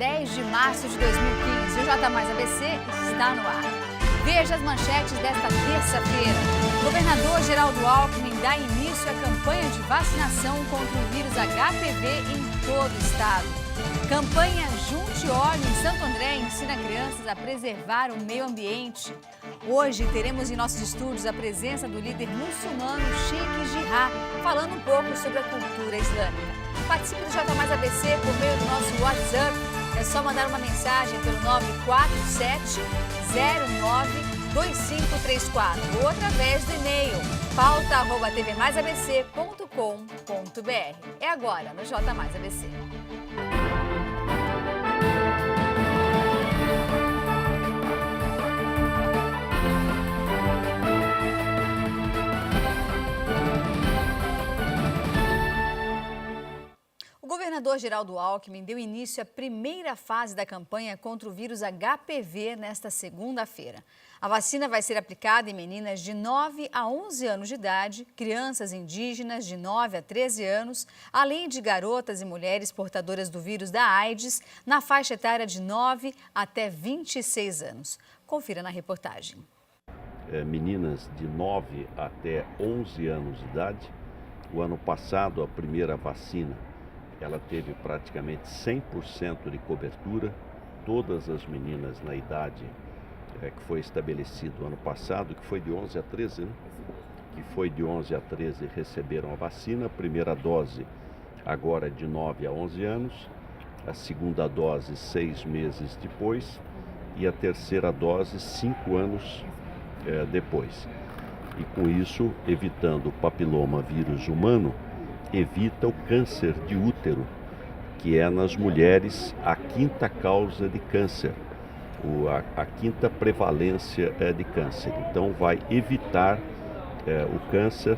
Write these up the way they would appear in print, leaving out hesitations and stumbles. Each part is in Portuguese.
10 de março de 2015. O J Mais ABC está no ar. Veja as manchetes desta terça-feira. Governador Geraldo Alckmin dá início à campanha de vacinação contra o vírus HPV em todo o estado. Campanha Junte Óleo em Santo André ensina crianças a preservar o meio ambiente. Hoje teremos em nossos estúdios a presença do líder muçulmano Sheikh Jarrah, falando um pouco sobre a cultura islâmica. Participe do J Mais ABC por meio do nosso WhatsApp. É só mandar uma mensagem pelo 947092534 ou através do e-mail pauta@tvmaisabc.com.br. É agora no J Mais ABC. O governador Geraldo Alckmin deu início à primeira fase da campanha contra o vírus HPV nesta segunda-feira. A vacina vai ser aplicada em meninas de 9 a 11 anos de idade, crianças indígenas de 9 a 13 anos, além de garotas e mulheres portadoras do vírus da AIDS, na faixa etária de 9 até 26 anos. Confira na reportagem. Meninas de 9 até 11 anos de idade. O ano passado, a primeira vacina, ela teve praticamente 100% de cobertura. Todas as meninas na idade que foi estabelecido ano passado, que foi de 11 a 13, né? Que foi de 11 a 13 receberam a vacina. A primeira dose agora é de 9 a 11 anos, a segunda dose 6 meses depois e a terceira dose 5 anos depois. E com isso, evitando o papiloma vírus humano, evita o câncer de útero, que é nas mulheres a quinta causa de câncer, a quinta prevalência de câncer. Então vai evitar o câncer,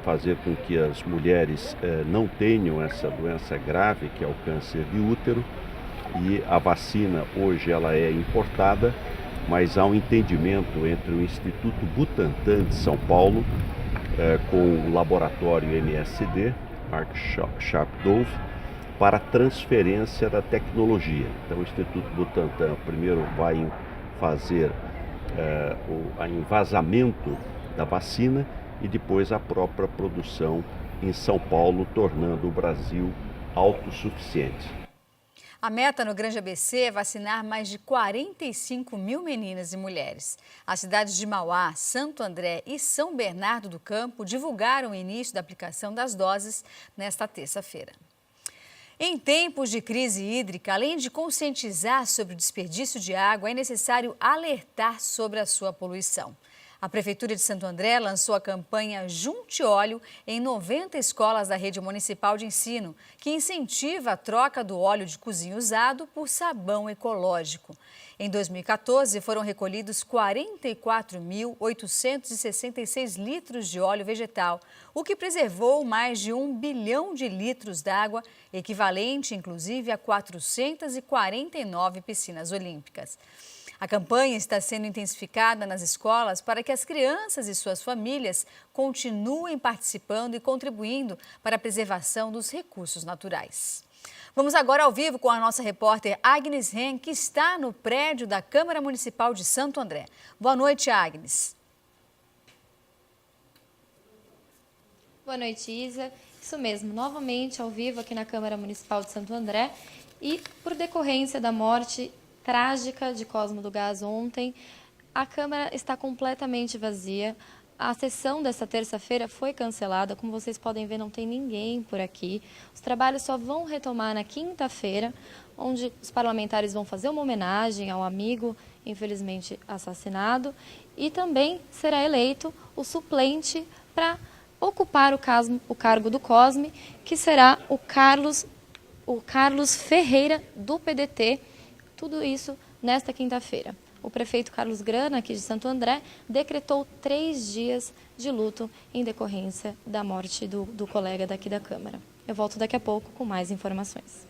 fazer com que as mulheres não tenham essa doença grave, que é o câncer de útero. E a vacina hoje ela é importada, mas há um entendimento entre o Instituto Butantan de São Paulo com o laboratório MSD, Mark Sharp Dove, para transferência da tecnologia. Então o Instituto Butantan primeiro vai fazer o envasamento da vacina e depois a própria produção em São Paulo, tornando o Brasil autossuficiente. A meta no Grande ABC é vacinar mais de 45 mil meninas e mulheres. As cidades de Mauá, Santo André e São Bernardo do Campo divulgaram o início da aplicação das doses nesta terça-feira. Em tempos de crise hídrica, além de conscientizar sobre o desperdício de água, é necessário alertar sobre a sua poluição. A Prefeitura de Santo André lançou a campanha Junte Óleo em 90 escolas da rede municipal de ensino, que incentiva a troca do óleo de cozinha usado por sabão ecológico. Em 2014, foram recolhidos 44.866 litros de óleo vegetal, o que preservou mais de 1 bilhão de litros d'água, equivalente, inclusive, a 449 piscinas olímpicas. A campanha está sendo intensificada nas escolas para que as crianças e suas famílias continuem participando e contribuindo para a preservação dos recursos naturais. Vamos agora ao vivo com a nossa repórter Agnes Ren, que está no prédio da Câmara Municipal de Santo André. Boa noite, Agnes. Boa noite, Isa. Isso mesmo, novamente ao vivo aqui na Câmara Municipal de Santo André e por decorrência da morte trágica de Cosmo do Gás ontem, a Câmara está completamente vazia. A sessão dessa terça-feira foi cancelada. Como vocês podem ver, não tem ninguém por aqui. Os trabalhos só vão retomar na quinta-feira, onde os parlamentares vão fazer uma homenagem ao amigo, infelizmente assassinado, e também será eleito o suplente para ocupar o cargo do Cosme, que será o Carlos Ferreira, do PDT. Tudo isso nesta quinta-feira. O prefeito Carlos Grana, aqui de Santo André, decretou 3 dias de luto em decorrência da morte do colega daqui da Câmara. Eu volto daqui a pouco com mais informações.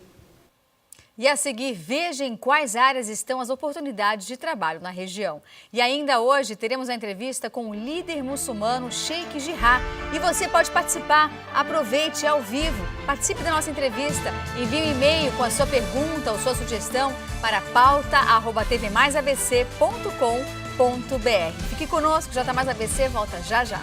E a seguir, veja em quais áreas estão as oportunidades de trabalho na região. E ainda hoje teremos a entrevista com o líder muçulmano Sheikh Jarrah. E você pode participar. Aproveite ao vivo. Participe da nossa entrevista. Envie um e-mail com a sua pergunta ou sua sugestão para pauta@tvmaisabc.com.br. Fique conosco, J Mais ABC volta já já.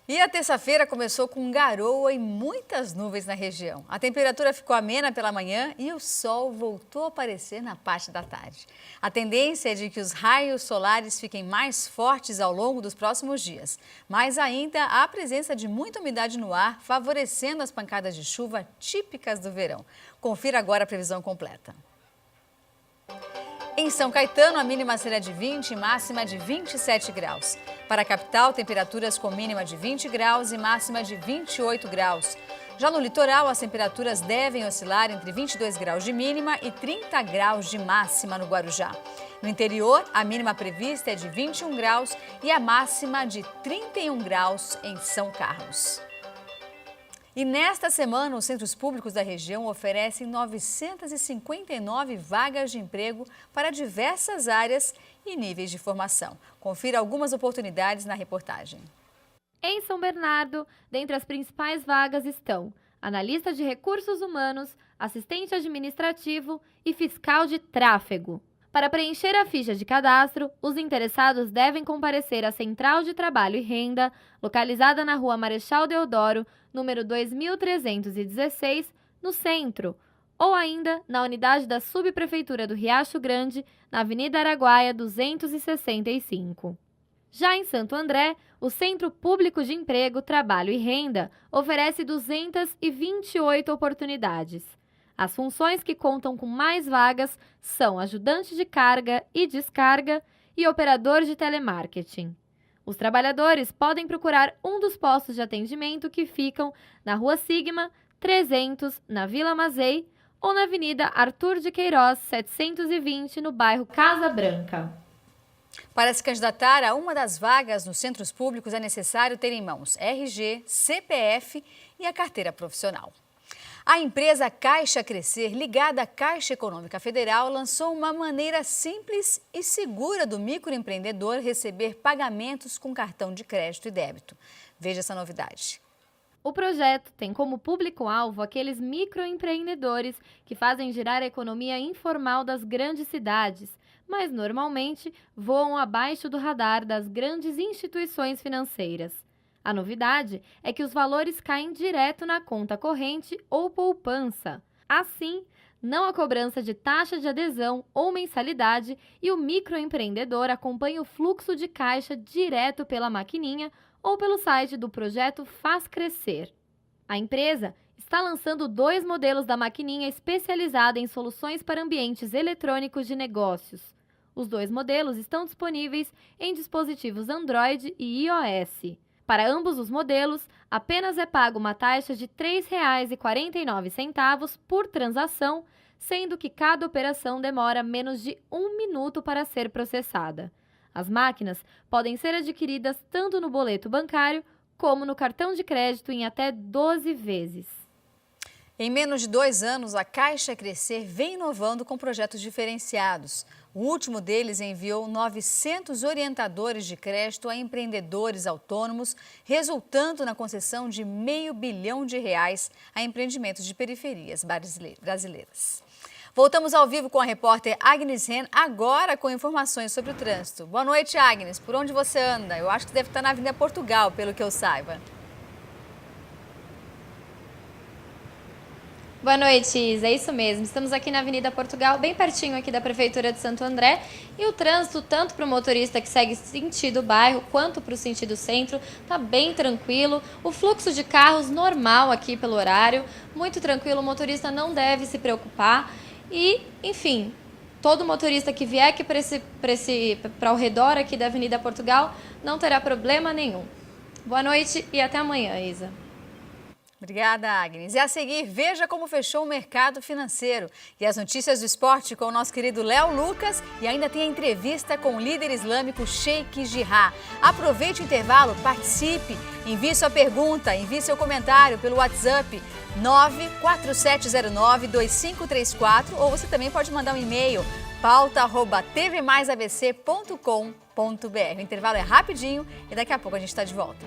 E a terça-feira começou com garoa e muitas nuvens na região. A temperatura ficou amena pela manhã e o sol voltou a aparecer na parte da tarde. A tendência é de que os raios solares fiquem mais fortes ao longo dos próximos dias. Mas ainda há a presença de muita umidade no ar, favorecendo as pancadas de chuva típicas do verão. Confira agora a previsão completa. Em São Caetano, a mínima será de 20 e máxima de 27 graus. Para a capital, temperaturas com mínima de 20 graus e máxima de 28 graus. Já no litoral, as temperaturas devem oscilar entre 22 graus de mínima e 30 graus de máxima no Guarujá. No interior, a mínima prevista é de 21 graus e a máxima de 31 graus em São Carlos. E nesta semana, os centros públicos da região oferecem 959 vagas de emprego para diversas áreas e níveis de formação. Confira algumas oportunidades na reportagem. Em São Bernardo, dentre as principais vagas estão analista de recursos humanos, assistente administrativo e fiscal de tráfego. Para preencher a ficha de cadastro, os interessados devem comparecer à Central de Trabalho e Renda, localizada na Rua Marechal Deodoro, número 2316, no centro, ou ainda na unidade da Subprefeitura do Riacho Grande, na Avenida Araguaia 265. Já em Santo André, o Centro Público de Emprego, Trabalho e Renda oferece 228 oportunidades. As funções que contam com mais vagas são ajudante de carga e descarga e operador de telemarketing. Os trabalhadores podem procurar um dos postos de atendimento que ficam na Rua Sigma, 300, na Vila Mazei, ou na Avenida Arthur de Queiroz, 720, no bairro Casa Branca. Para se candidatar a uma das vagas nos centros públicos, é necessário ter em mãos RG, CPF e a carteira profissional. A empresa Caixa Crescer, ligada à Caixa Econômica Federal, lançou uma maneira simples e segura do microempreendedor receber pagamentos com cartão de crédito e débito. Veja essa novidade. O projeto tem como público-alvo aqueles microempreendedores que fazem girar a economia informal das grandes cidades, mas normalmente voam abaixo do radar das grandes instituições financeiras. A novidade é que os valores caem direto na conta corrente ou poupança. Assim, não há cobrança de taxa de adesão ou mensalidade e o microempreendedor acompanha o fluxo de caixa direto pela maquininha ou pelo site do projeto Faz Crescer. A empresa está lançando 2 modelos da maquininha especializada em soluções para ambientes eletrônicos de negócios. Os 2 modelos estão disponíveis em dispositivos Android e iOS. Para ambos os modelos, apenas é pago uma taxa de R$ 3,49 por transação, sendo que cada operação demora menos de 1 minuto para ser processada. As máquinas podem ser adquiridas tanto no boleto bancário como no cartão de crédito em até 12 vezes. Em menos de 2 anos, a Caixa Crescer vem inovando com projetos diferenciados. O último deles enviou 900 orientadores de crédito a empreendedores autônomos, resultando na concessão de R$500 bilhão a empreendimentos de periferias brasileiras. Voltamos ao vivo com a repórter Agnes Ren, agora com informações sobre o trânsito. Boa noite, Agnes. Por onde você anda? Eu acho que deve estar na Avenida Portugal, pelo que eu saiba. Boa noite, Isa. É isso mesmo. Estamos aqui na Avenida Portugal, bem pertinho aqui da Prefeitura de Santo André. E o trânsito, tanto para o motorista que segue sentido bairro, quanto para o sentido centro, está bem tranquilo. O fluxo de carros normal aqui pelo horário, muito tranquilo. O motorista não deve se preocupar. E, enfim, todo motorista que vier aqui para o redor aqui da Avenida Portugal não terá problema nenhum. Boa noite e até amanhã, Isa. Obrigada, Agnes. E a seguir, veja como fechou o mercado financeiro. E as notícias do esporte com o nosso querido Léo Lucas. E ainda tem a entrevista com o líder islâmico Sheikh Jarrah. Aproveite o intervalo, participe, envie sua pergunta, envie seu comentário pelo WhatsApp 94709-2534 ou você também pode mandar um e-mail pauta@tvmaisabc.com.br. O intervalo é rapidinho e daqui a pouco a gente está de volta.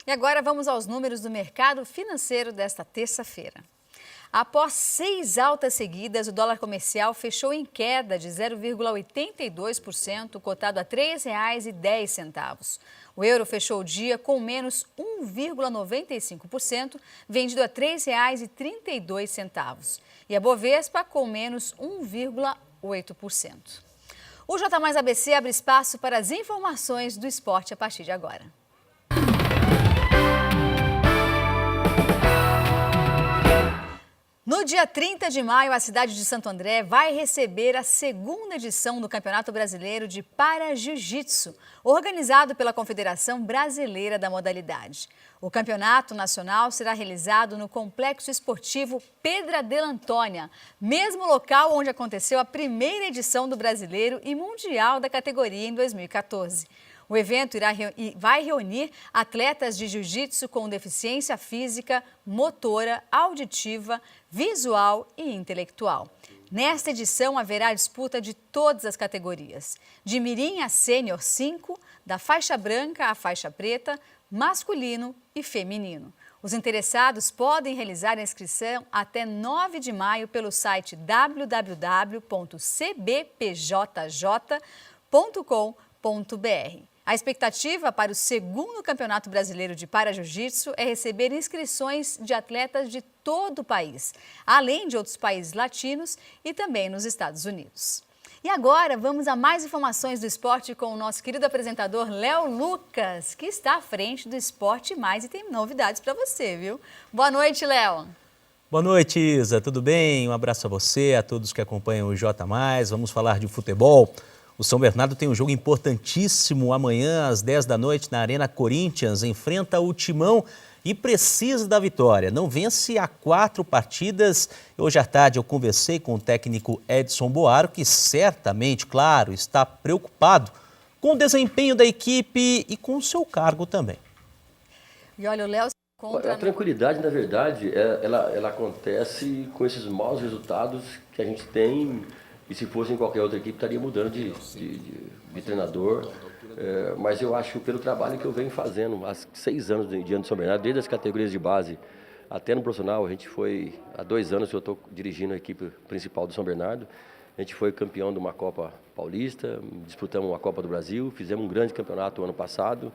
E agora vamos aos números do mercado financeiro desta terça-feira. Após 6 altas seguidas, o dólar comercial fechou em queda de 0,82%, cotado a R$ 3,10. O euro fechou o dia com menos 1,95%, vendido a R$ 3,32. E a Bovespa com menos 1,8%. O J Mais ABC abre espaço para as informações do esporte a partir de agora. No dia 30 de maio, a cidade de Santo André vai receber a segunda edição do Campeonato Brasileiro de Para-Jiu-Jitsu, organizado pela Confederação Brasileira da Modalidade. O campeonato nacional será realizado no Complexo Esportivo Pedra de Antônia, mesmo local onde aconteceu a primeira edição do Brasileiro e Mundial da categoria em 2014. O evento vai reunir atletas de jiu-jitsu com deficiência física, motora, auditiva, visual e intelectual. Nesta edição haverá disputa de todas as categorias, de mirim a sênior 5, da faixa branca à faixa preta, masculino e feminino. Os interessados podem realizar a inscrição até 9 de maio pelo site www.cbpjj.com.br. A expectativa para o segundo Campeonato Brasileiro de Para-Jiu-Jitsu é receber inscrições de atletas de todo o país, além de outros países latinos e também nos Estados Unidos. E agora vamos a mais informações do esporte com o nosso querido apresentador Léo Lucas, que está à frente do Esporte Mais e tem novidades para você, viu? Boa noite, Léo. Boa noite, Isa. Tudo bem? Um abraço a você, a todos que acompanham o J+. Vamos falar de futebol. O São Bernardo tem um jogo importantíssimo amanhã às 10 da noite na Arena Corinthians. Enfrenta o Timão e precisa da vitória. Não vence há 4 partidas. Hoje à tarde eu conversei com o técnico Edson Boaro, que certamente, claro, está preocupado com o desempenho da equipe e com o seu cargo também. E olha, o Léo... A tranquilidade, na verdade, ela acontece com esses maus resultados que a gente tem. E se fosse em qualquer outra equipe, estaria mudando de treinador. Mas eu acho que pelo trabalho que eu venho fazendo, há 6 anos diante do São Bernardo, desde as categorias de base até no profissional, a gente foi, há 2 anos que eu estou dirigindo a equipe principal do São Bernardo, a gente foi campeão de uma Copa Paulista, disputamos uma Copa do Brasil, fizemos um grande campeonato ano passado,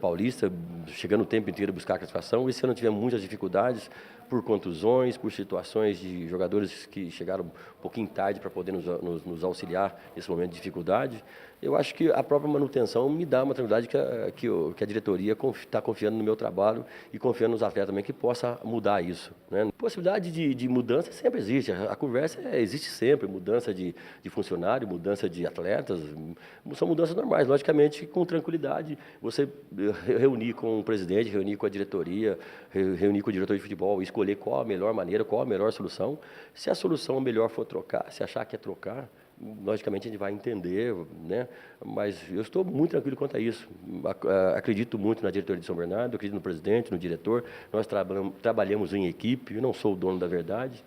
paulista, chegando o tempo inteiro a buscar a classificação. Esse ano tivemos muitas dificuldades por contusões, por situações de jogadores que chegaram um pouquinho tarde para poder nos auxiliar nesse momento de dificuldade. Eu acho que a própria manutenção me dá uma tranquilidade que a diretoria está confiando no meu trabalho e confiando nos atletas também que possa mudar isso, né? Possibilidade de mudança sempre existe, a conversa existe sempre, mudança de funcionário, mudança de atletas, são mudanças normais, logicamente com tranquilidade, você reunir com o presidente, reunir com a diretoria, reunir com o diretor de futebol, escolher qual a melhor maneira, qual a melhor solução. Se a solução melhor for trocar, se achar que é trocar, logicamente a gente vai entender, né? Mas eu estou muito tranquilo quanto a isso. Acredito muito na diretoria de São Bernardo, acredito no presidente, no diretor. Nós trabalhamos em equipe, eu não sou o dono da verdade,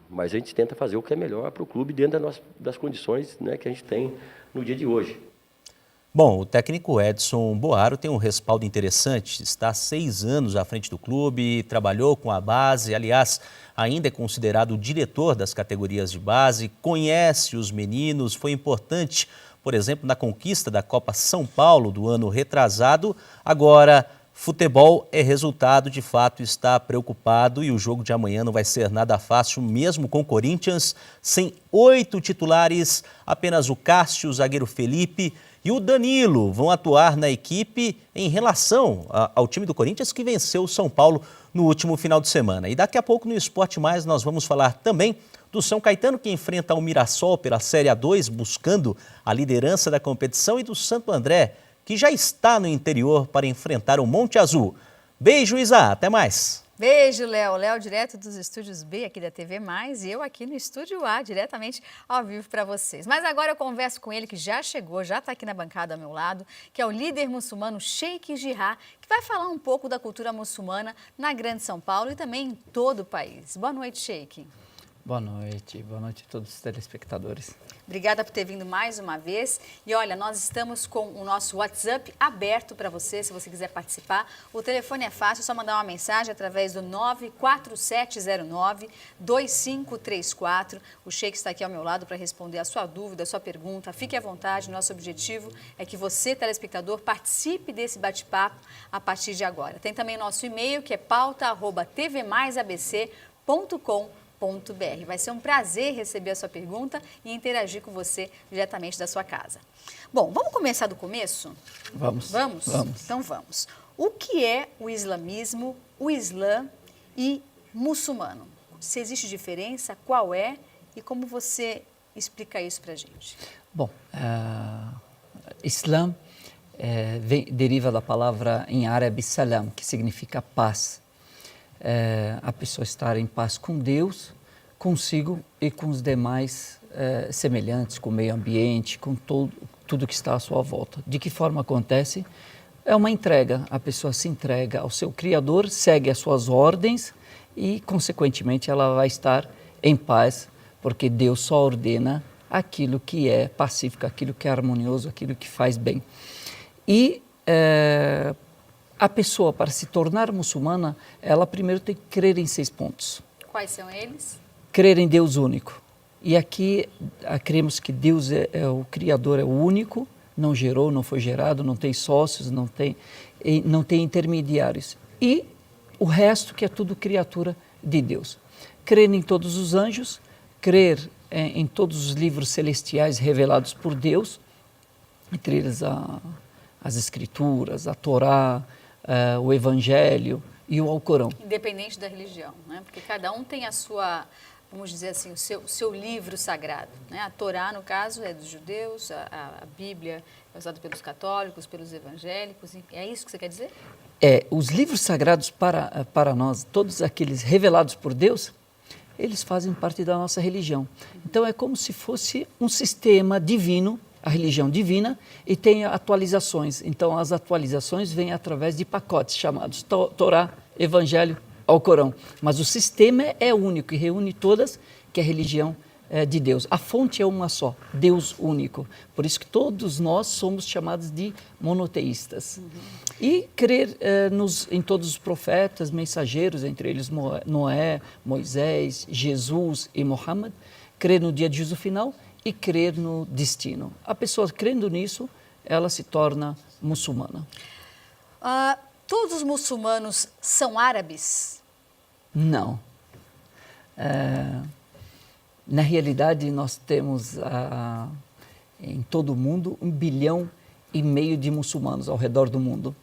mas a gente tenta fazer o que é melhor para o clube dentro das condições, né, que a gente tem no dia de hoje. Bom, o técnico Edson Boaro tem um respaldo interessante, está há 6 anos à frente do clube, trabalhou com a base, aliás, ainda é considerado o diretor das categorias de base, conhece os meninos, foi importante, por exemplo, na conquista da Copa São Paulo do ano retrasado. Agora, futebol é resultado, de fato está preocupado e o jogo de amanhã não vai ser nada fácil, mesmo com o Corinthians, sem 8 titulares, apenas o Cássio, o zagueiro Felipe e o Danilo vão atuar na equipe em relação ao time do Corinthians que venceu o São Paulo no último final de semana. E daqui a pouco no Esporte Mais nós vamos falar também do São Caetano, que enfrenta o Mirassol pela Série A2, buscando a liderança da competição, e do Santo André, que já está no interior para enfrentar o Monte Azul. Beijo, Isa, até mais. Beijo, Léo. Léo, direto dos estúdios B aqui da TV Mais, e eu aqui no estúdio A, diretamente ao vivo para vocês. Mas agora eu converso com ele, que já chegou, já está aqui na bancada ao meu lado, que é o líder muçulmano Sheikh Jarrah, que vai falar um pouco da cultura muçulmana na Grande São Paulo e também em todo o país. Boa noite, Sheikh. Boa noite a todos os telespectadores. Obrigada por ter vindo mais uma vez. E olha, nós estamos com o nosso WhatsApp aberto para você, se você quiser participar. O telefone é fácil, é só mandar uma mensagem através do 94709-2534. O Sheikh está aqui ao meu lado para responder a sua dúvida, a sua pergunta. Fique à vontade, nosso objetivo é que você, telespectador, participe desse bate-papo a partir de agora. Tem também nosso e-mail, que é pauta@tvmaisabc.com.br. Vai ser um prazer receber a sua pergunta e interagir com você diretamente da sua casa. Bom, vamos começar do começo? Vamos. Vamos? Então vamos. O que é o islamismo, o Islã e muçulmano? Se existe diferença, qual é e como você explica isso para a gente? Bom, Islã deriva da palavra em árabe salam, que significa paz. A pessoa estar em paz com Deus, consigo e com os demais semelhantes, com o meio ambiente, com tudo que está à sua volta. De que forma acontece? É uma entrega, a pessoa se entrega ao seu Criador, segue as suas ordens e, consequentemente, ela vai estar em paz, porque Deus só ordena aquilo que é pacífico, aquilo que é harmonioso, aquilo que faz bem. E a pessoa, para se tornar muçulmana, ela primeiro tem que crer em 6 pontos. Quais são eles? Crer em Deus único. E aqui cremos que Deus é o Criador, é o único, não gerou, não foi gerado, não tem sócios, não tem intermediários. E o resto que é tudo criatura de Deus. Crer em todos os anjos, crer em todos os livros celestiais revelados por Deus, entre eles as Escrituras, a Torá, o Evangelho e o Alcorão. Independente da religião, né? Porque cada um tem a sua, vamos dizer assim, o seu livro sagrado, né? A Torá, no caso, é dos judeus, a Bíblia é usada pelos católicos, pelos evangélicos, é isso que você quer dizer? Os livros sagrados para nós, todos aqueles revelados por Deus, eles fazem parte da nossa religião. Então é como se fosse um sistema divino, a religião divina, e tem atualizações. Então as atualizações vêm através de pacotes chamados Torá, Evangelho, Alcorão. Mas o sistema é único e reúne todas, que é a religião de Deus. A fonte é uma só, Deus único. Por isso que todos nós somos chamados de monoteístas. E crer em todos os profetas, mensageiros, entre eles Noé, Moisés, Jesus e Muhammad, crer no dia de juízo final e crer no destino. A pessoa crendo nisso, ela se torna muçulmana. Todos os muçulmanos são árabes? Não. Na realidade, nós temos em todo o mundo 1,5 bilhão de muçulmanos ao redor do mundo.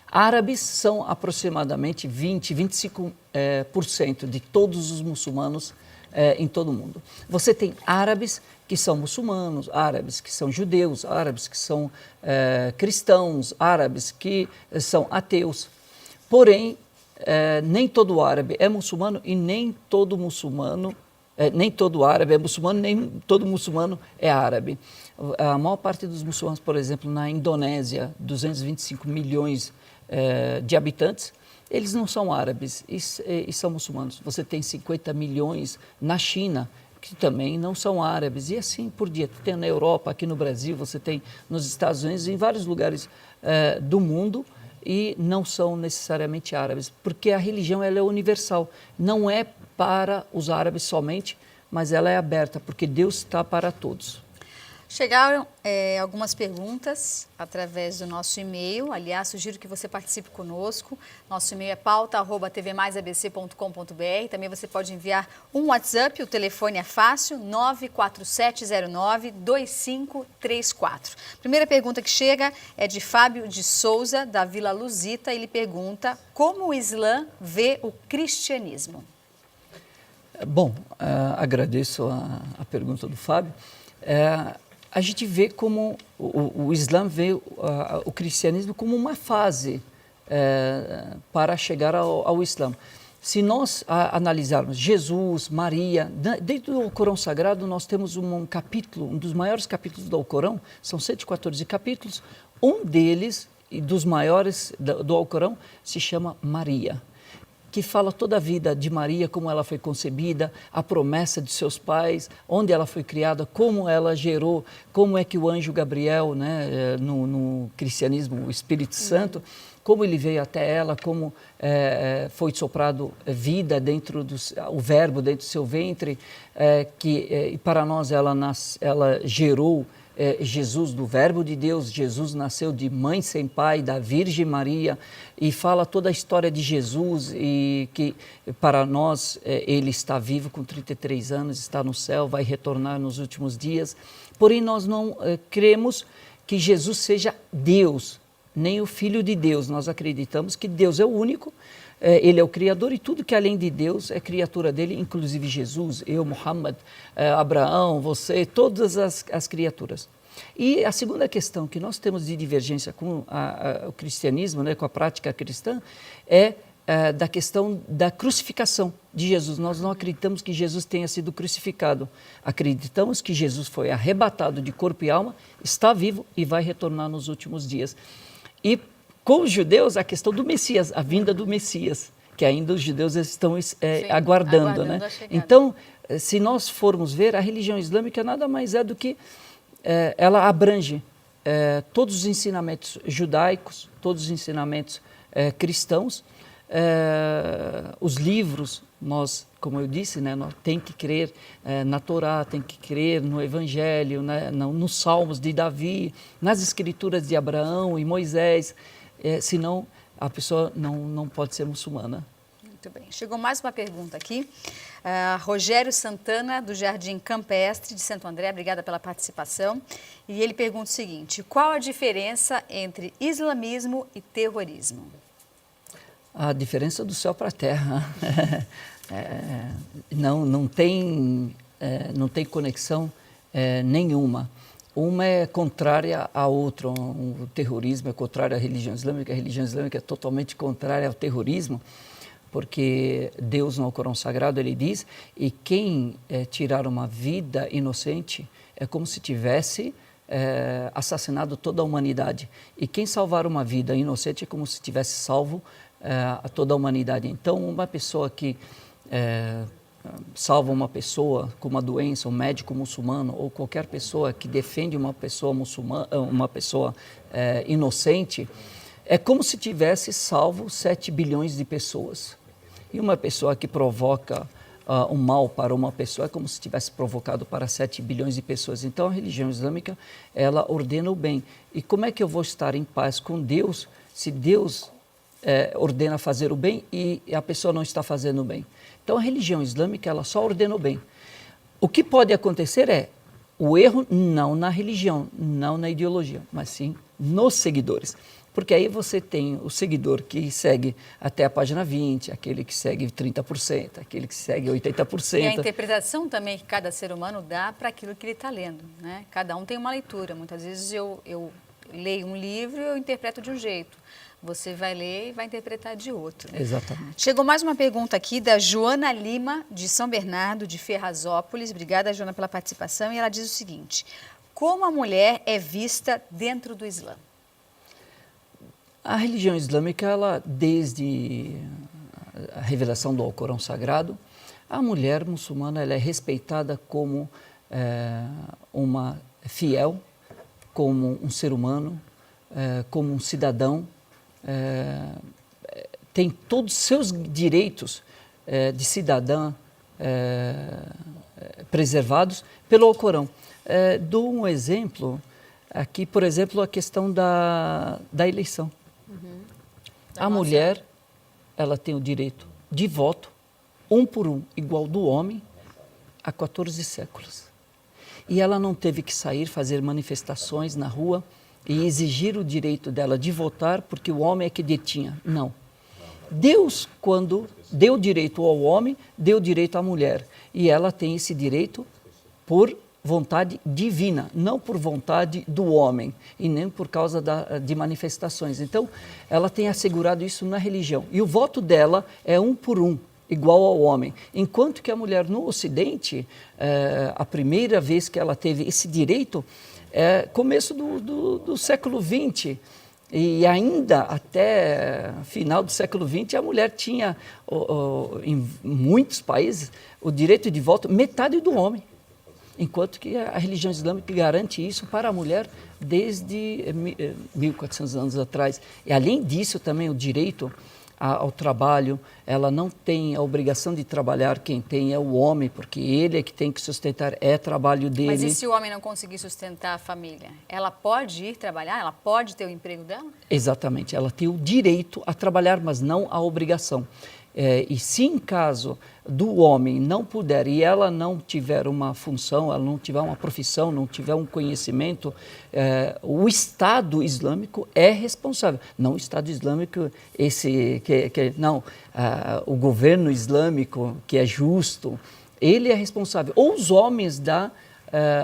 Árabes são aproximadamente 25% de todos os muçulmanos em todo o mundo. Você tem árabes que são muçulmanos, árabes que são judeus, árabes que são cristãos, árabes que são ateus. Porém, nem todo árabe é muçulmano e nem todo muçulmano nem todo árabe é muçulmano, nem todo muçulmano é árabe. A maior parte dos muçulmanos, por exemplo, na Indonésia, 225 milhões de habitantes, eles não são árabes e são muçulmanos. Você tem 50 milhões na China, que também não são árabes, e assim por diante. Tem na Europa, aqui no Brasil, você tem nos Estados Unidos, em vários lugares do mundo, e não são necessariamente árabes, porque a religião ela é universal, não é para os árabes somente, mas ela é aberta, porque Deus está para todos. Chegaram algumas perguntas através do nosso e-mail. Aliás, sugiro que você participe conosco. Nosso e-mail é pauta@tvmaisabc.com.br. Também você pode enviar um WhatsApp. O telefone é fácil, 94709-2534. Primeira pergunta que chega é de Fábio de Souza, da Vila Luzita. Ele pergunta: como o Islã vê o cristianismo? Bom, agradeço a pergunta do Fábio. A gente vê como o Islã vê o cristianismo como uma fase para chegar ao Islã. Se nós analisarmos Jesus, Maria, dentro do Corão Sagrado nós temos um capítulo, um dos maiores capítulos do Alcorão, são 114 capítulos, um deles, e dos maiores do Alcorão, se chama Maria, que fala toda a vida de Maria, como ela foi concebida, a promessa de seus pais, onde ela foi criada, como ela gerou, como é que o anjo Gabriel, né, no cristianismo, o Espírito Santo, como ele veio até ela, como foi soprado vida dentro o verbo dentro do seu ventre, que para nós ela gerou Jesus, do verbo de Deus. Jesus nasceu de mãe sem pai, da Virgem Maria, e fala toda a história de Jesus, e que para nós ele está vivo com 33 anos, está no céu, vai retornar nos últimos dias. Porém, nós não cremos que Jesus seja Deus, nem o Filho de Deus. Nós acreditamos que Deus é o único, ele é o Criador, e tudo que além de Deus é criatura dele, inclusive Jesus, eu, Muhammad, Abraão, você, todas as criaturas. E a segunda questão que nós temos de divergência com o cristianismo, né, com a prática cristã, é da questão da crucificação de Jesus. Nós não acreditamos que Jesus tenha sido crucificado. Acreditamos que Jesus foi arrebatado de corpo e alma, está vivo e vai retornar nos últimos dias. E com os judeus, a questão do Messias, a vinda do Messias, que ainda os judeus estão aguardando, né? Então, se nós formos ver, a religião islâmica nada mais é do que ela abrange todos os ensinamentos judaicos, todos os ensinamentos cristãos, os livros. Nós, como eu disse, né, nós tem que crer na Torá, tem que crer no Evangelho, né, nos Salmos de Davi, nas Escrituras de Abraão e Moisés. Senão a pessoa não pode ser muçulmana. Muito bem. Chegou mais uma pergunta aqui. Rogério Santana, do Jardim Campestre, de Santo André, obrigada pela participação. E ele pergunta o seguinte: qual a diferença entre islamismo e terrorismo? A diferença do céu para a terra. Não tem conexão nenhuma. Uma é contrária à outra. O terrorismo é contrário à religião islâmica. A religião islâmica é totalmente contrária ao terrorismo, porque Deus, no Alcorão Sagrado, ele diz: e quem tirar uma vida inocente é como se tivesse assassinado toda a humanidade. E quem salvar uma vida inocente é como se tivesse salvo a toda a humanidade. Então, uma pessoa que salva uma pessoa com uma doença, um médico muçulmano, ou qualquer pessoa que defende uma pessoa muçulmana, uma pessoa inocente, é como se tivesse salvo 7 bilhões de pessoas. E uma pessoa que provoca um mal para uma pessoa é como se tivesse provocado para 7 bilhões de pessoas. Então, a religião islâmica, ela ordena o bem. E como é que eu vou estar em paz com Deus se Deus ordena fazer o bem e a pessoa não está fazendo o bem? Então, a religião islâmica, ela só ordena o bem. O que pode acontecer é o erro não na religião, não na ideologia, mas sim nos seguidores. Porque aí você tem o seguidor que segue até a página 20, aquele que segue 30%, aquele que segue 80%. E a interpretação também que cada ser humano dá para aquilo que ele está lendo, né? Cada um tem uma leitura. Muitas vezes eu leio um livro e eu interpreto de um jeito. Você vai ler e vai interpretar de outro. Exatamente. Chegou mais uma pergunta aqui da Joana Lima, de São Bernardo, de Ferrazópolis. Obrigada, Joana, pela participação. E ela diz o seguinte: como a mulher é vista dentro do Islã? A religião islâmica, ela, desde a revelação do Alcorão Sagrado, a mulher muçulmana, ela é respeitada como uma fiel, como um ser humano, como um cidadão, tem todos os seus direitos de cidadã preservados pelo Alcorão. Dou um exemplo aqui, por exemplo, a questão da eleição. A mulher, ela tem o direito de voto, 1 por 1, igual do homem, há 14 séculos. E ela não teve que sair, fazer manifestações na rua e exigir o direito dela de votar porque o homem é que detinha. Não. Deus, quando deu direito ao homem, deu direito à mulher. E ela tem esse direito por vontade divina, não por vontade do homem e nem por causa de manifestações. Então, ela tem assegurado isso na religião. E o voto dela é 1 por 1, igual ao homem. Enquanto que a mulher no Ocidente, a primeira vez que ela teve esse direito, começo do século XX, e ainda até final do século XX, a mulher tinha, em muitos países, o direito de voto metade do homem. Enquanto que a religião islâmica garante isso para a mulher desde 1400 anos atrás. E além disso também o direito ao trabalho, ela não tem a obrigação de trabalhar, quem tem é o homem, porque ele é que tem que sustentar, é trabalho dele. Mas e se o homem não conseguir sustentar a família? Ela pode ir trabalhar? Ela pode ter o emprego dela? Exatamente, ela tem o direito a trabalhar, mas não a obrigação. E se em caso do homem não puder e ela não tiver uma função, ela não tiver uma profissão, não tiver um conhecimento, o Estado Islâmico é responsável. Não o Estado Islâmico, o governo islâmico que é justo, ele é responsável. Ou os homens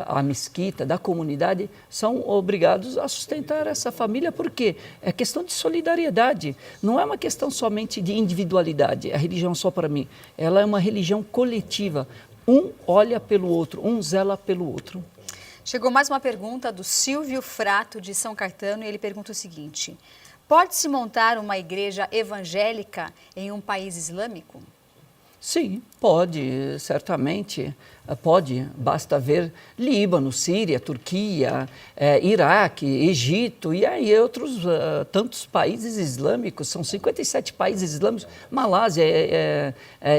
a mesquita, da comunidade, são obrigados a sustentar essa família, porque é questão de solidariedade, não é uma questão somente de individualidade, a religião só para mim, ela é uma religião coletiva, um olha pelo outro, um zela pelo outro. Chegou mais uma pergunta do Silvio Frato, de São Caetano, e ele pergunta o seguinte: pode-se montar uma igreja evangélica em um país islâmico? Sim, pode, certamente pode. Basta ver Líbano, Síria, Turquia, Iraque, Egito e aí outros tantos países islâmicos, são 57 países islâmicos, Malásia,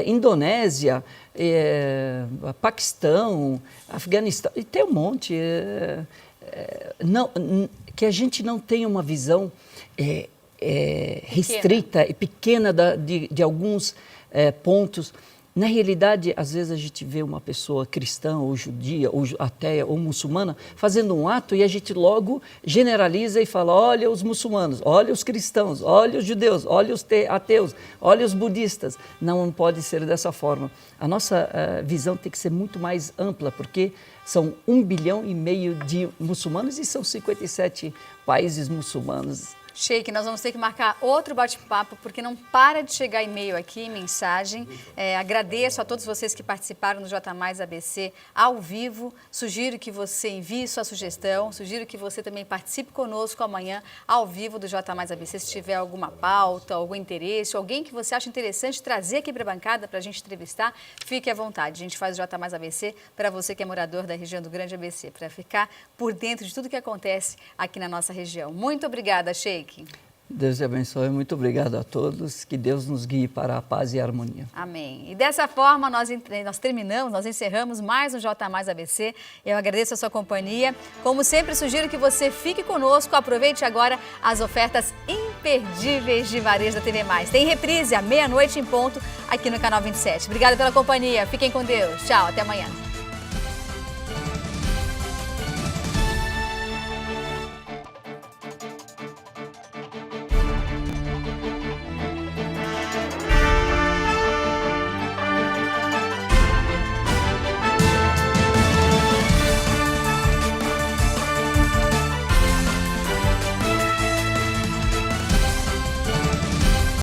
Indonésia, Paquistão, Afeganistão, e tem um monte. Que a gente não tenha uma visão restrita e pequena de alguns pontos. Na realidade, às vezes a gente vê uma pessoa cristã, ou judia, ou ateia, ou muçulmana, fazendo um ato e a gente logo generaliza e fala: olha os muçulmanos, olha os cristãos, olha os judeus, olha os ateus, olha os budistas. Não pode ser dessa forma. A nossa visão tem que ser muito mais ampla, porque são 1,5 bilhão de muçulmanos e são 57 países muçulmanos. Sheik, nós vamos ter que marcar outro bate-papo, porque não para de chegar e-mail aqui, mensagem. Agradeço a todos vocês que participaram do J Mais ABC ao vivo. Sugiro que você envie sua sugestão, sugiro que você também participe conosco amanhã ao vivo do J Mais ABC. Se tiver alguma pauta, algum interesse, alguém que você acha interessante trazer aqui para a bancada para a gente entrevistar, fique à vontade. A gente faz o J Mais ABC para você que é morador da região do Grande ABC, para ficar por dentro de tudo que acontece aqui na nossa região. Muito obrigada, Sheik. Deus te abençoe, muito obrigado a todos, que Deus nos guie para a paz e a harmonia. Amém. E dessa forma nós encerramos mais um J Mais ABC. Eu agradeço a sua companhia. Como sempre, sugiro que você fique conosco, aproveite agora as ofertas imperdíveis de varejo da TV Mais. Tem reprise à meia-noite em ponto aqui no Canal 27. Obrigada pela companhia, fiquem com Deus. Tchau, até amanhã.